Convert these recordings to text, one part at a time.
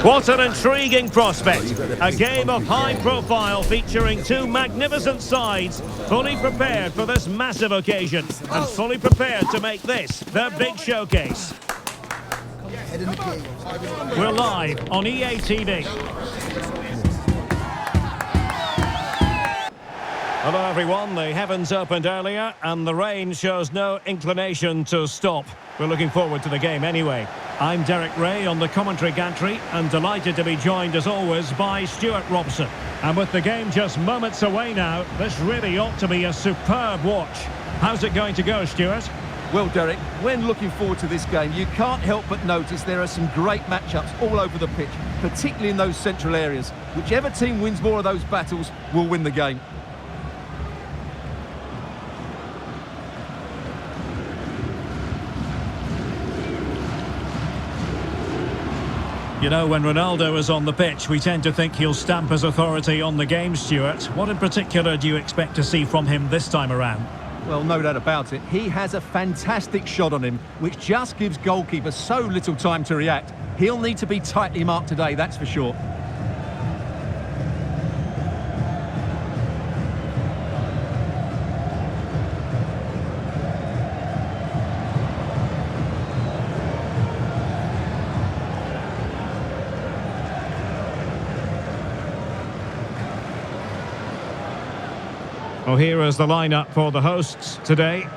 What an intriguing prospect. A game of high profile featuring two magnificent sides, fully prepared for this massive occasion and fully prepared to make this their big showcase. We're live on EA TV. Hello everyone, the heavens opened earlier and the rain shows no inclination to stop. We're looking forward to the game anyway. I'm Derek Ray on the commentary gantry and delighted to be joined as always by Stuart Robson. And with the game just moments away now, this really ought to be a superb watch. How's it going to go, Stuart? Well, Derek, when looking forward to this game, you can't help but notice there are some great matchups all over the pitch, particularly in those central areas. Whichever team wins more of those battles will win the game. You know, when Ronaldo is on the pitch, we tend to think he'll stamp his authority on the game, Stuart. What in particular do you expect to see from him this time around? Well, no doubt about it. He has a fantastic shot on him, which just gives goalkeepers so little time to react. He'll need to be tightly marked today, that's for sure. Well, here is the lineup for the hosts today.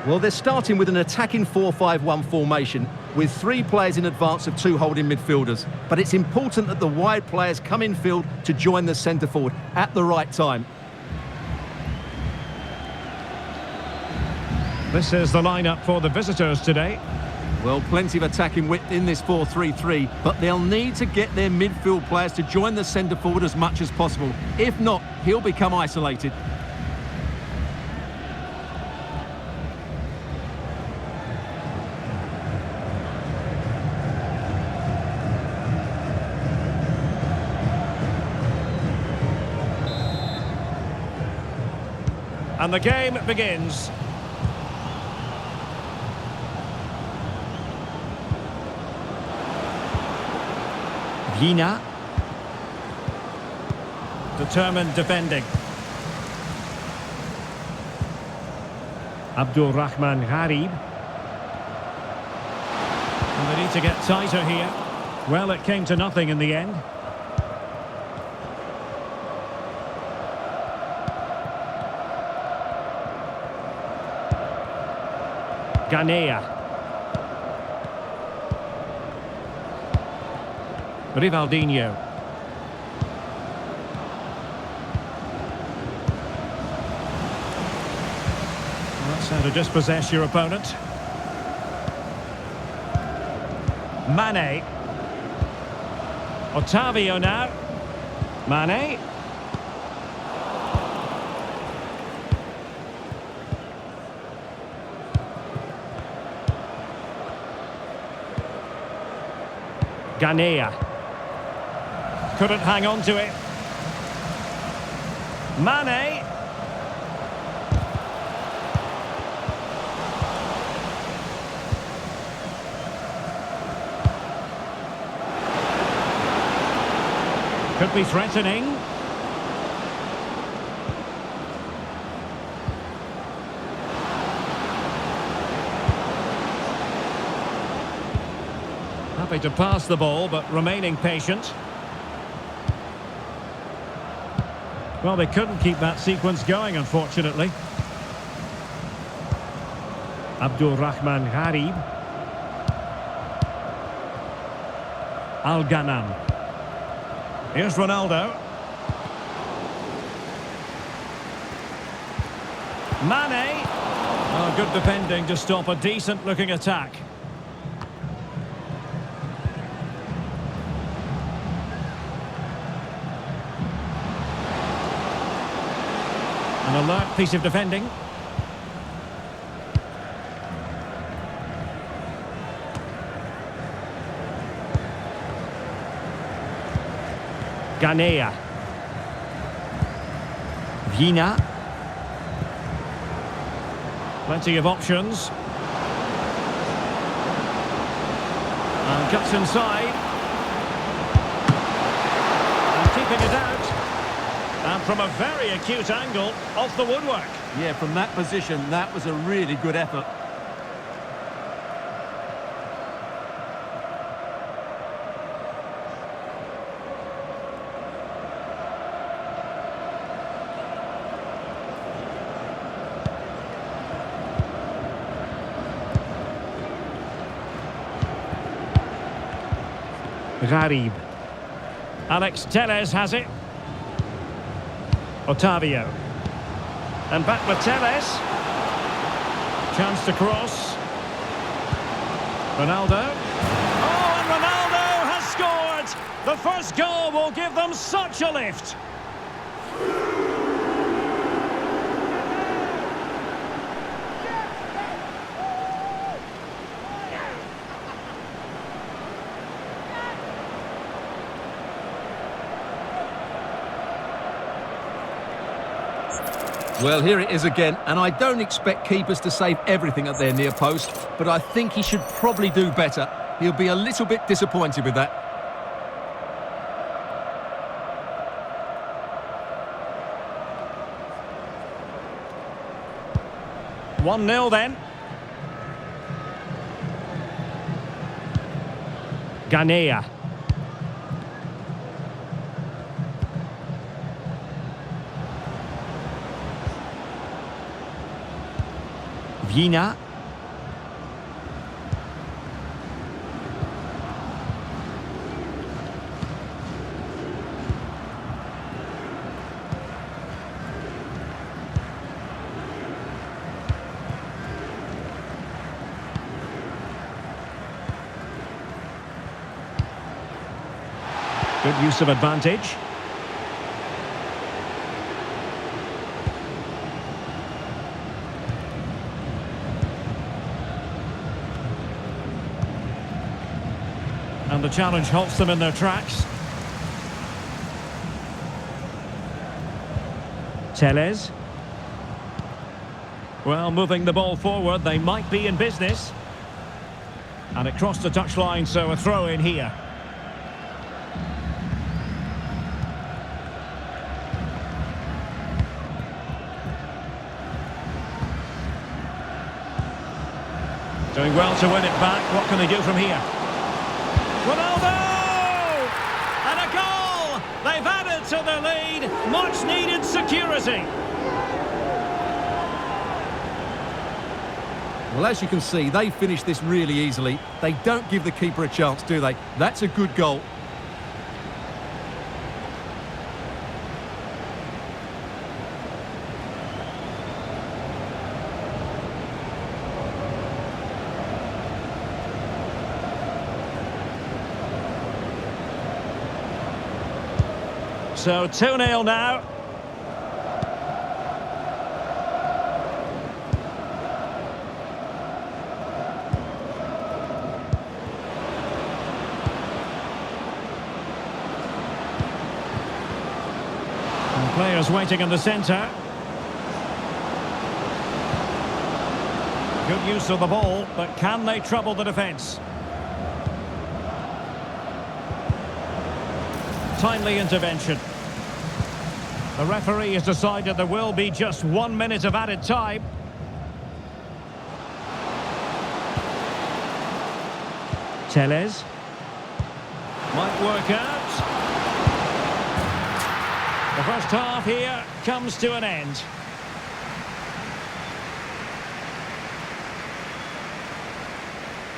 Well, they're starting with an attacking 4-5-1 formation with 3 players in advance of 2 holding midfielders. But it's important that the wide players come in field to join the centre forward at the right time. This is the lineup for the visitors today. Well, plenty of attacking width in this 4-3-3, but they'll need to get their midfield players to join the centre forward as much as possible. If not, he'll become isolated. And the game begins. Vina. Determined defending. Abdul Rahman Gharib. And they need to get tighter here. Well, it came to nothing in the end. Ganea. Rivaldinho. That's how to dispossess your opponent. Mane. Otavio now. Mane. Ganea. Couldn't hang on to it. Mane. Could be threatening. Happy to pass the ball, but remaining patient. Well, they couldn't keep that sequence going, unfortunately. Abdul Rahman Gharib. Al-Ghanam. Here's Ronaldo. Mane. Oh, good defending to stop a decent-looking attack. An alert piece of defending. Ganea. Vina. Plenty of options. And cuts inside. keeping it out. And from a very acute angle, off the woodwork. Yeah, from that position, that was a really good effort. Gharib. Alex Telles has it. Otavio. And back with Telles. Chance to cross. Ronaldo. Oh, and Ronaldo has scored! The first goal will give them such a lift. Well, here it is again, and I don't expect keepers to save everything at their near post, but I think he should probably do better. He'll be a little bit disappointed with that. One 0 then. Ghanea. Vina. Good use of advantage. And the challenge halts them in their tracks. Telles. Well, moving the ball forward, they might be in business. And it crossed the touchline, so a throw in here. Doing well to win it back. What can they do from here? Ronaldo! And a goal! They've added to their lead. Much needed security. Well, as you can see, they finished this really easily. They don't give the keeper a chance, do they? That's a good goal. So 2-0 now. And players waiting in the centre. Good use of the ball, but can they trouble the defence? Timely intervention. The referee has decided there will be just 1 minute of added time. Telles. Might work out. The first half here comes to an end.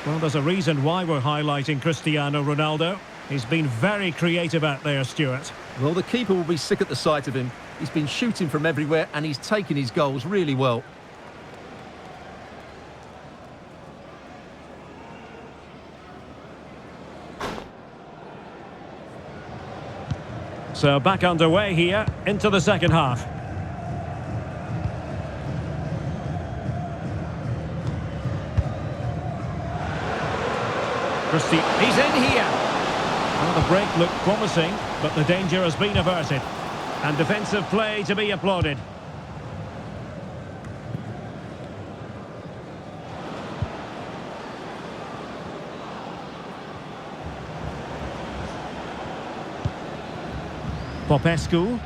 Well, there's a reason why we're highlighting Cristiano Ronaldo. He's been very creative out there, Stuart. Well, the keeper will be sick at the sight of him. He's been shooting from everywhere and he's taken his goals really well. So back underway here into the second half. He's in here. Well, the break looked promising, but the danger has been averted. And defensive play to be applauded. Popescu.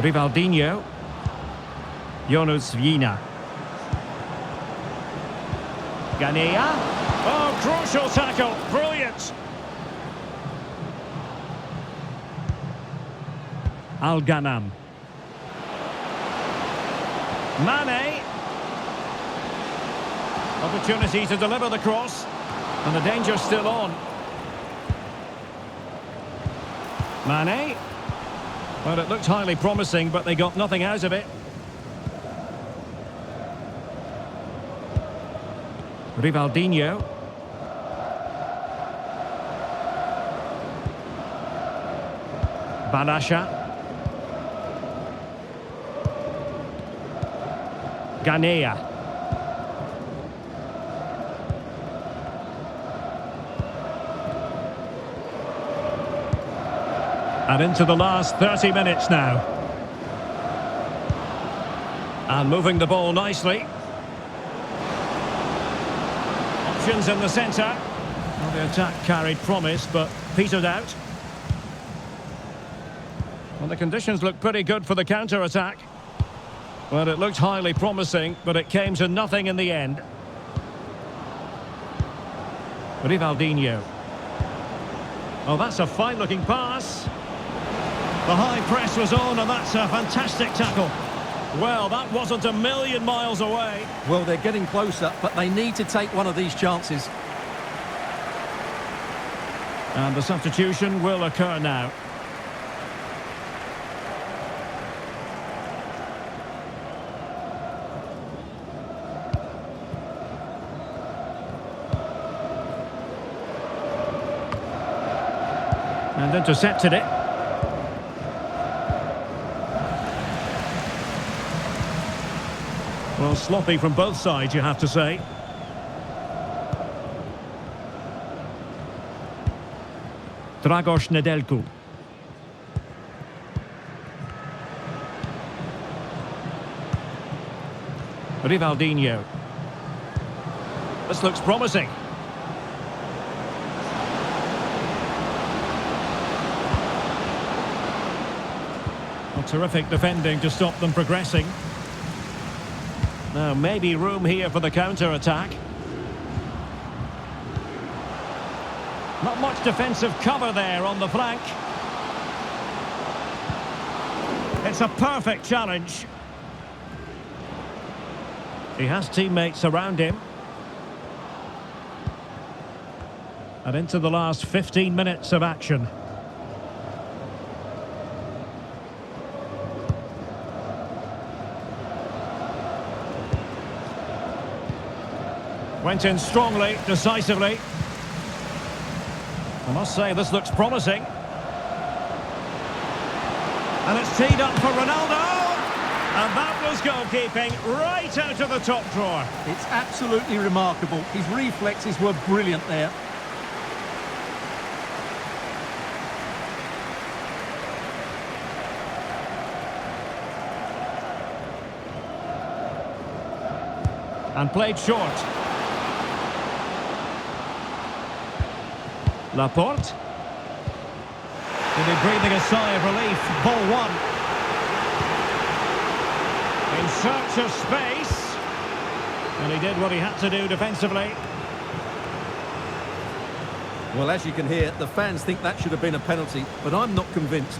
Rivaldinho. Jonas Vina. Ganea. Oh, crucial tackle. Brilliant. Al-Ghanam. Mane. Opportunity to deliver the cross. And the danger's still on. Mane. Well, it looked highly promising, but they got nothing out of it. Rivaldinho. Balasha. Ganea. And into the last 30 minutes now. And moving the ball nicely. Options in the centre. Well, the attack carried promise, but petered out. Well, the conditions look pretty good for the counter-attack. Well, it looked highly promising, but it came to nothing in the end. Rivaldinho. Oh, that's a fine-looking pass. The high press was on, and that's a fantastic tackle. Well, that wasn't a million miles away. Well, they're getting closer, but they need to take one of these chances. And the substitution will occur now. And intercepted it. Well, sloppy from both sides, you have to say. Dragos Nedelku. Rivaldinho. This looks promising. Well, terrific defending to stop them progressing. Now, maybe room here for the counter-attack. Not much defensive cover there on the flank. It's a perfect challenge. He has teammates around him. And into the last 15 minutes of action. Went in strongly, decisively. I must say, this looks promising. And it's teed up for Ronaldo. And that was goalkeeping right out of the top drawer. It's absolutely remarkable. His reflexes were brilliant there. And played short. Laporte. He'll be breathing a sigh of relief. Ball one. In search of space. And he did what he had to do defensively. Well, as you can hear, the fans think that should have been a penalty, but I'm not convinced.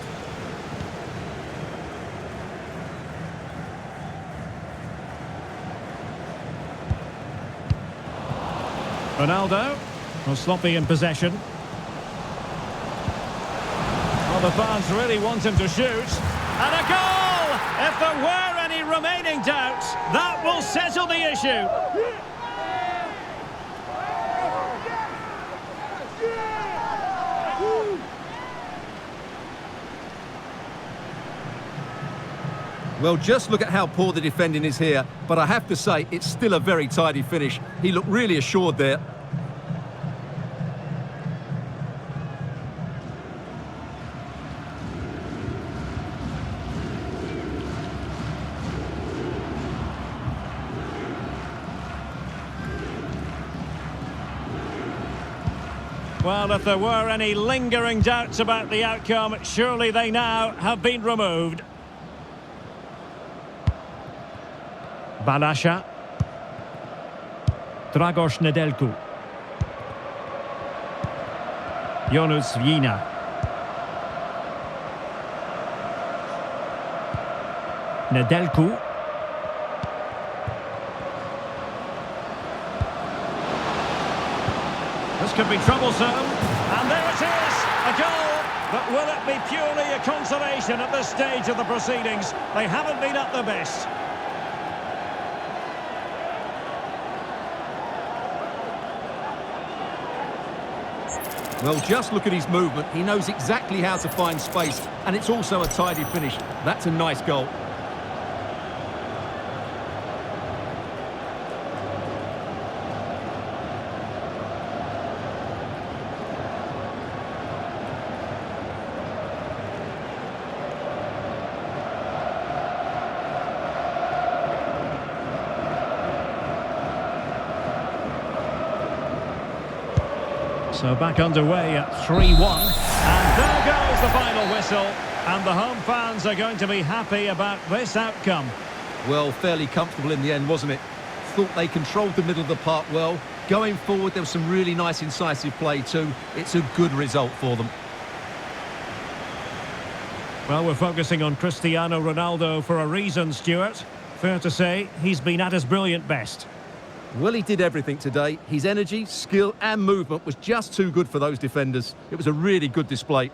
Ronaldo. Well, sloppy in possession. Well, the fans really want him to shoot. And a goal! If there were any remaining doubts, that will settle the issue. Well, just look at how poor the defending is here, but I have to say, it's still a very tidy finish. He looked really assured there. Well, if there were any lingering doubts about the outcome, surely they now have been removed. Balasha. Dragoș Nedelcu. Ionuț Vina. Nedelcu. This could be troublesome. And there it is, a goal. But will it be purely a consolation at this stage of the proceedings? They haven't been at their best. Well, just look at his movement. He knows exactly how to find space, and it's also a tidy finish. That's a nice goal. So back underway at 3-1. And there goes the final whistle. And the home fans are going to be happy about this outcome. Well, fairly comfortable in the end, wasn't it? Thought they controlled the middle of the park well. Going forward, there was some really nice incisive play too. It's a good result for them. Well, we're focusing on Cristiano Ronaldo for a reason, Stuart. Fair to say, he's been at his brilliant best. Well, he did everything today. His energy, skill and movement was just too good for those defenders. It was a really good display.